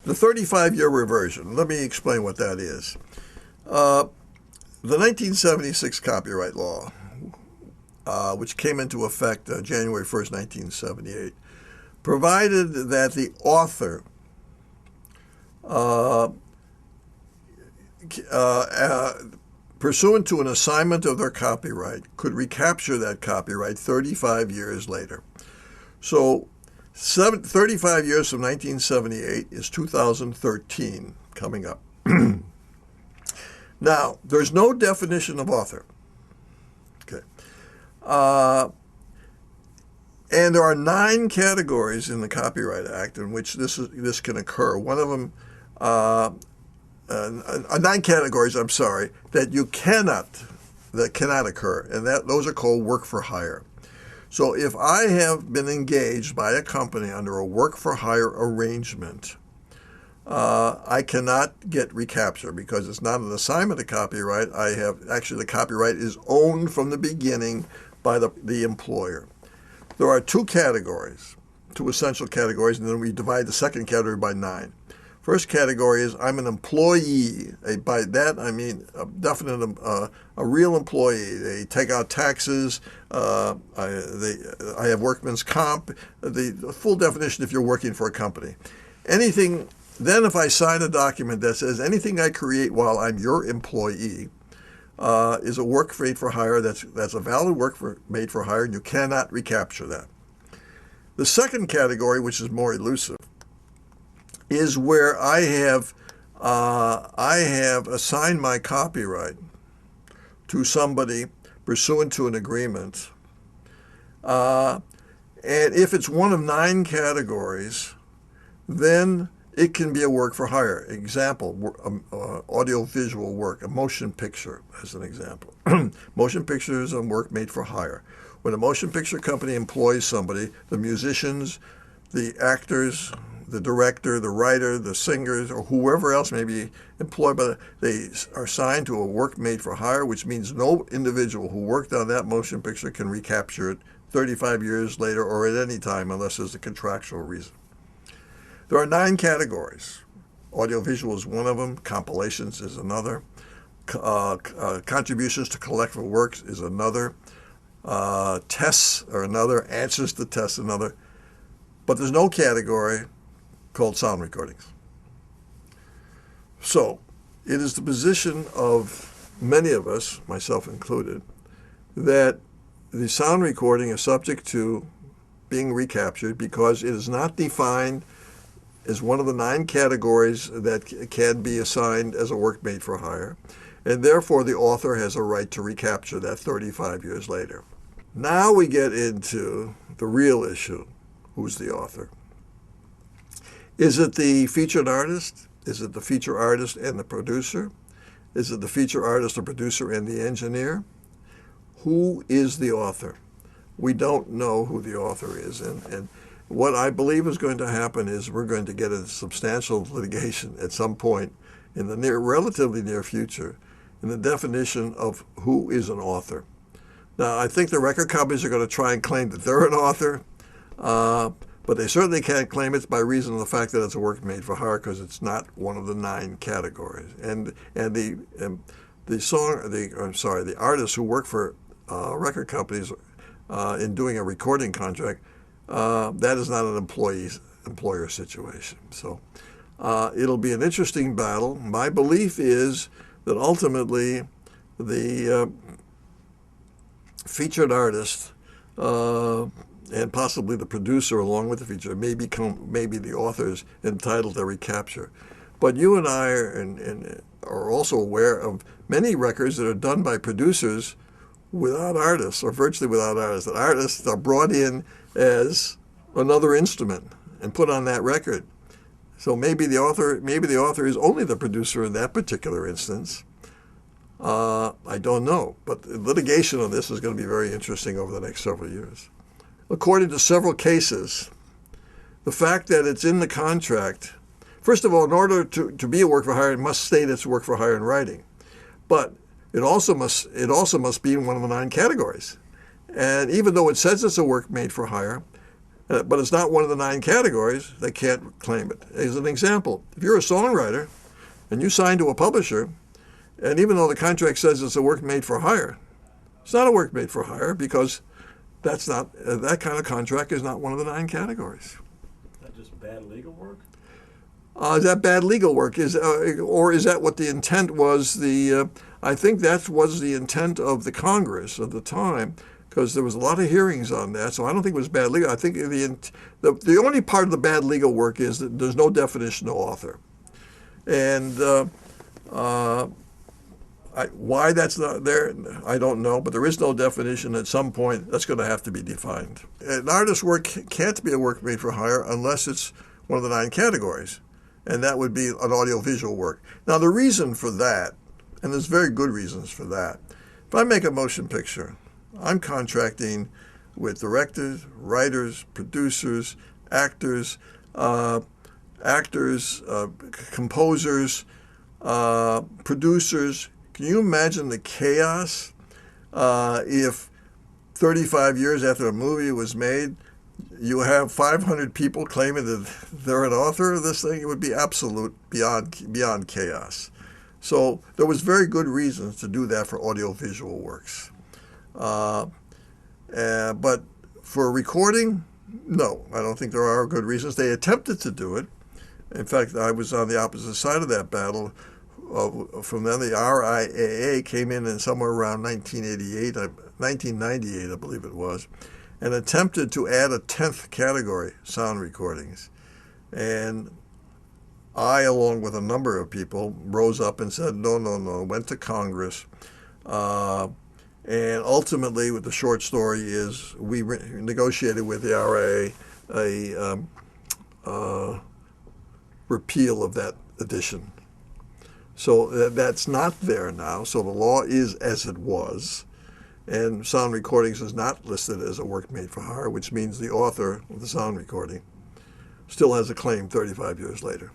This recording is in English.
The 35-year reversion. Let me explain what that is. The 1976 copyright law, which came into effect January 1st, 1978, provided that the author pursuant to an assignment of their copyright, could recapture that copyright 35 years later. So 35 years from 1978 is 2013 coming up. Now, there's no definition of author. Okay. And there are 9 categories in the Copyright Act in which this can occur. One of them, 9 categories, I'm sorry, that cannot occur, and those are called work for hire. So if I have been engaged by a company under a work for hire arrangement, I cannot get recapture because it's not an assignment of copyright. The copyright is owned from the beginning by the employer. There are 2 categories, 2 essential categories, and then we divide the second category by 9. First category is I'm an employee. By that I mean a real employee. They take out taxes. I have workman's comp. The full definition if you're working for a company. Anything. Then if I sign a document that says anything I create while I'm your employee is a work made for hire. That's a valid work made for hire, and you cannot recapture that. The second category, which is more elusive, is where I have assigned my copyright to somebody pursuant to an agreement. And if it's one of 9 categories, then it can be a work for hire. Example, audio-visual work, a motion picture as an example. Motion picture is a work made for hire. When a motion picture company employs somebody, the musicians, the actors, the director, the writer, the singers, or whoever else may be employed they are signed to a work made for hire, which means no individual who worked on that motion picture can recapture it 35 years later or at any time unless there's a contractual reason. There are 9 categories. Audiovisual is one of them. Compilations is another. Contributions to collectible works is another. Tests are another. Answers to tests another. But there's no category called sound recordings. So it is the position of many of us, myself included, that the sound recording is subject to being recaptured because it is not defined as one of the 9 categories that can be assigned as a work made for hire, and therefore the author has a right to recapture that 35 years later. Now we get into the real issue. Who's the author? Is it the featured artist? Is it the feature artist and the producer? Is it the feature artist, the producer, and the engineer? Who is the author? We don't know who the author is, and what I believe is going to happen is we're going to get a substantial litigation at some point in the relatively near future in the definition of who is an author. Now, I think the record companies are going to try and claim that they're an author, but they certainly can't claim it by reason of the fact that it's a work made for hire because it's not one of the 9 categories. And the artists who work for record companies in doing a recording contract, that is not an employer situation. So it'll be an interesting battle. My belief is that ultimately the featured artist and possibly the producer along with the feature may be the authors entitled to recapture. But you and I are also aware of many records that are done by producers without artists or virtually without artists. That artists are brought in as another instrument and put on that record. So maybe the author is only the producer in that particular instance. I don't know, but the litigation on this is going to be very interesting over the next several years. According to several cases, the fact that it's in the contract, first of all, in order to be a work for hire, it must state it's work for hire in writing, but it also must be in one of the 9 categories. And even though it says it's a work made for hire, but it's not one of the 9 categories, they can't claim it. As an example, if you're a songwriter and you sign to a publisher, and even though the contract says it's a work made for hire, it's not a work made for hire because that's not that kind of contract is not one of the 9 categories. Is that just bad legal work? Is that bad legal work? Or is that what the intent was? I think that was the intent of the Congress at the time, because there was a lot of hearings on that. So I don't think it was bad legal. I think the only part of the bad legal work is that there's no definition of author, and why that's not there, I don't know. But there is no definition. At some point, that's going to have to be defined. An artist's work can't be a work made for hire unless it's one of the 9 categories, and that would be an audiovisual work. Now, the reason for that, and there's very good reasons for that, if I make a motion picture, I'm contracting with directors, writers, producers, actors, composers, producers. Can you imagine the chaos if 35 years after a movie was made, you have 500 people claiming that they're an author of this thing? It would be absolute beyond chaos. So there was very good reasons to do that for audiovisual works. But for recording, no, I don't think there are good reasons. They attempted to do it. In fact, I was on the opposite side of that battle. From then, the RIAA came in somewhere around 1998, I believe it was, and attempted to add a 10th category, sound recordings. And I, along with a number of people, rose up and said, no, went to Congress. And ultimately, what the short story is, we negotiated with the RIAA a repeal of that addition. So that's not there now. So the law is as it was. And sound recordings is not listed as a work made for hire, which means the author of the sound recording still has a claim 35 years later.